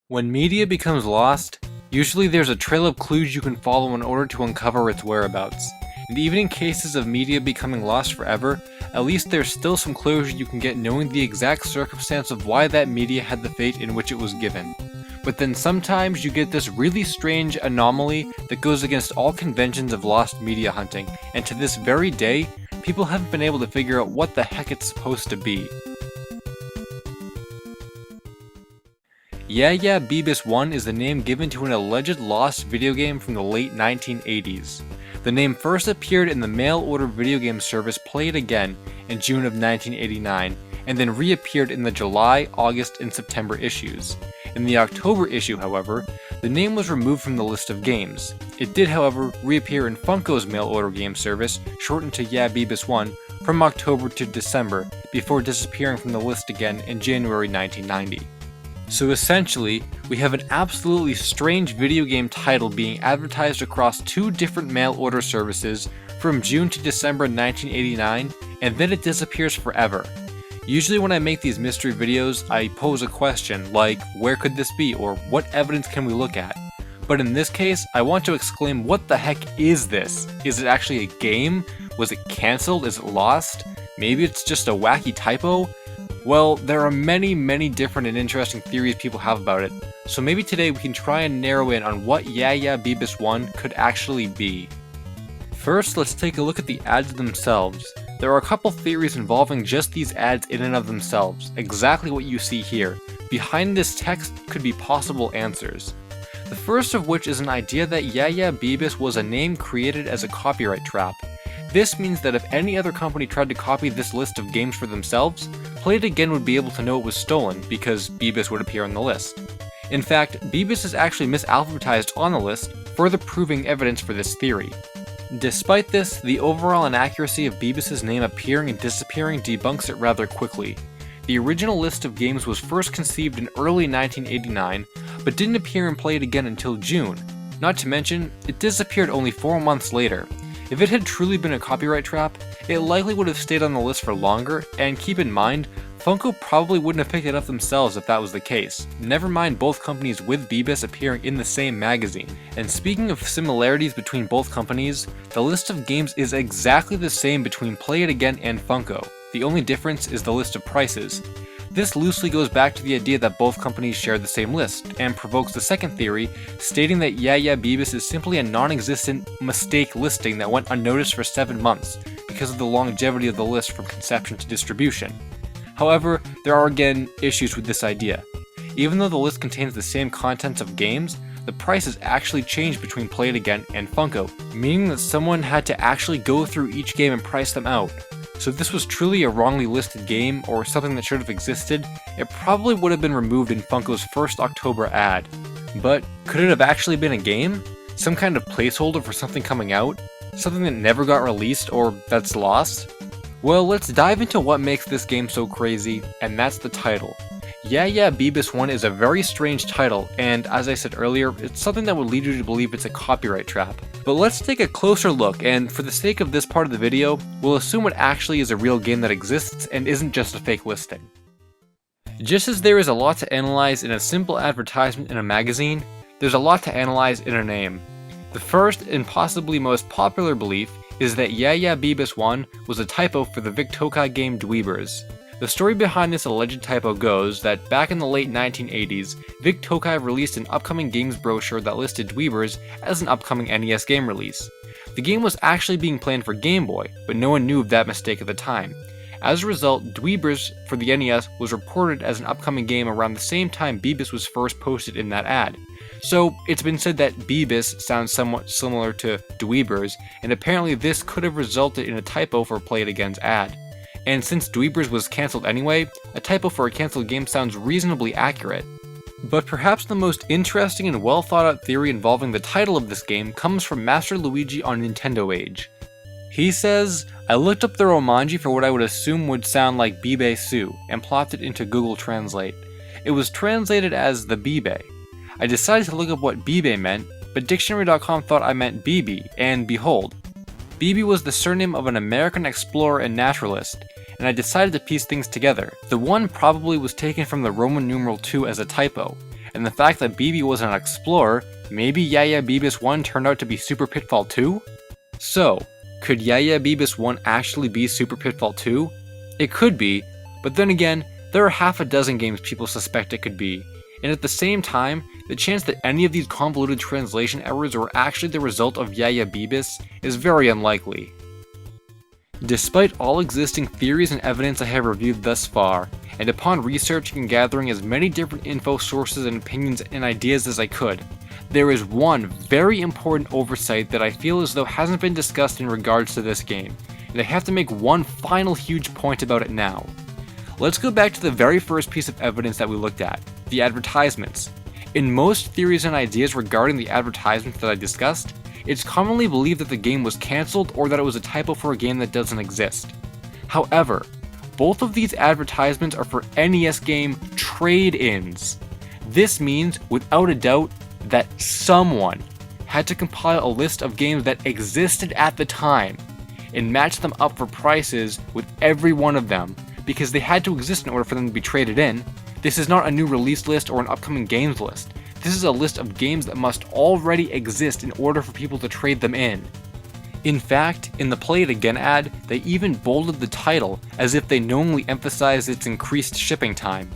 When media becomes lost, usually there's a trail of clues you can follow in order to uncover its whereabouts. And even in cases of media becoming lost forever, at least there's still some closure you can get knowing the exact circumstance of why that media had the fate in which it was given. But then sometimes you get this really strange anomaly that goes against all conventions of lost media hunting, and to this very day, people haven't been able to figure out what the heck it's supposed to be. Yeah Beebiss I is the name given to an alleged lost video game from the late 1980s. The name first appeared in the mail-order video game service Play It Again in June of 1989, and then reappeared in the July, August, and September issues. In the October issue, however, the name was removed from the list of games. It did, however, reappear in Funko's mail-order game service, shortened to Yeah Beebiss I, from October to December, before disappearing from the list again in January 1990. So essentially, we have an absolutely strange video game title being advertised across two different mail order services from June to December 1989, and then it disappears forever. Usually when I make these mystery videos, I pose a question like, where could this be, or what evidence can we look at? But in this case, I want to exclaim, what the heck is this? Is it actually a game? Was it cancelled? Is it lost? Maybe it's just a wacky typo? Well, there are many different and interesting theories people have about it, so maybe today we can try and narrow in on what Yeah Beebiss I could actually be. First, let's take a look at the ads themselves. There are a couple theories involving just these ads in and of themselves, exactly what you see here. Behind this text could be possible answers. The first of which is an idea that Yeah Beebiss was a name created as a copyright trap. This means that if any other company tried to copy this list of games for themselves, Play It Again would be able to know it was stolen because Beebiss would appear on the list. In fact, Beebiss is actually misalphabetized on the list, further proving evidence for this theory. Despite this, the overall inaccuracy of Beebiss's name appearing and disappearing debunks it rather quickly. The original list of games was first conceived in early 1989, but didn't appear in Play It Again until June. Not to mention, it disappeared only 4 months later. If it had truly been a copyright trap, it likely would have stayed on the list for longer, and keep in mind, Funko probably wouldn't have picked it up themselves if that was the case, never mind both companies with Beebiss appearing in the same magazine. And speaking of similarities between both companies, the list of games is exactly the same between Play It Again and Funko. The only difference is the list of prices. This loosely goes back to the idea that both companies share the same list, and provokes the second theory, stating that Yeah Beebiss is simply a non-existent mistake listing that went unnoticed for 7 months, because of the longevity of the list from conception to distribution. However, there are again issues with this idea. Even though the list contains the same contents of games, the prices actually changed between Play It Again and Funko, meaning that someone had to actually go through each game and price them out. So if this was truly a wrongly listed game, or something that should have existed, it probably would have been removed in Funko's first October ad. But could it have actually been a game? Some kind of placeholder for something coming out? Something that never got released, or that's lost? Well, let's dive into what makes this game so crazy, and that's the title. Yeah Beebiss I is a very strange title, and as I said earlier, it's something that would lead you to believe it's a copyright trap. But let's take a closer look, and for the sake of this part of the video, we'll assume it actually is a real game that exists and isn't just a fake listing. Just as there is a lot to analyze in a simple advertisement in a magazine, there's a lot to analyze in a name. The first and possibly most popular belief is that Yeah Beebiss I was a typo for the Vic Tokai game Dweebers. The story behind this alleged typo goes that back in the late 1980s, Vic Tokai released an upcoming games brochure that listed Dweebers as an upcoming NES game release. The game was actually being planned for Game Boy, but no one knew of that mistake at the time. As a result, Dweebers for the NES was reported as an upcoming game around the same time Beebiss was first posted in that ad. So it's been said that Beebiss sounds somewhat similar to Dweebers, and apparently this could have resulted in a typo for Play It Again's ad. And since Dweebers was cancelled anyway, a typo for a cancelled game sounds reasonably accurate. But perhaps the most interesting and well thought out theory involving the title of this game comes from Master Luigi on Nintendo Age. He says, "I looked up the Romanji for what I would assume would sound like Beebiss I, and plopped it into Google Translate. It was translated as the Beebay. I decided to look up what Beebay meant, but Dictionary.com thought I meant Beebe, and behold, Beebe was the surname of an American explorer and naturalist, and I decided to piece things together. The 1 probably was taken from the Roman numeral 2 as a typo, and the fact that BB was an explorer, maybe Yeah Beebiss 1 turned out to be Super Pitfall 2? So, could Yeah Beebiss 1 actually be Super Pitfall 2? It could be, but then again, there are half a dozen games people suspect it could be, and at the same time, the chance that any of these convoluted translation errors were actually the result of Yeah Beebiss is very unlikely. Despite all existing theories and evidence I have reviewed thus far, and upon researching and gathering as many different info sources and opinions and ideas as I could, there is one very important oversight that I feel as though hasn't been discussed in regards to this game, and I have to make one final huge point about it now. Let's go back to the very first piece of evidence that we looked at, the advertisements. In most theories and ideas regarding the advertisements that I discussed, it's commonly believed that the game was cancelled or that it was a typo for a game that doesn't exist. However, both of these advertisements are for NES game trade-ins. This means, without a doubt, that someone had to compile a list of games that existed at the time and match them up for prices with every one of them, because they had to exist in order for them to be traded in. This is not a new release list or an upcoming games list. This is a list of games that must already exist in order for people to trade them in. In fact, in the Play It Again ad, they even bolded the title as if they knowingly emphasized its increased shipping time.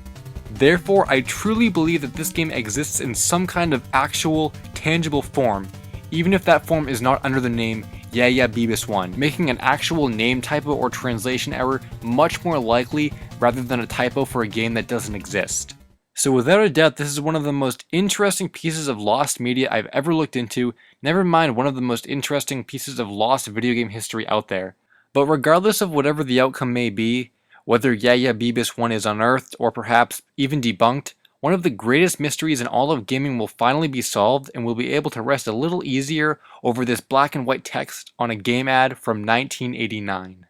Therefore, I truly believe that this game exists in some kind of actual, tangible form, even if that form is not under the name Yeah Beebiss 1, making an actual name typo or translation error much more likely rather than a typo for a game that doesn't exist. So without a doubt, this is one of the most interesting pieces of lost media I've ever looked into, never mind one of the most interesting pieces of lost video game history out there. But regardless of whatever the outcome may be, whether Yeah Beebiss 1 is unearthed or perhaps even debunked, one of the greatest mysteries in all of gaming will finally be solved, and we'll be able to rest a little easier over this black and white text on a game ad from 1989.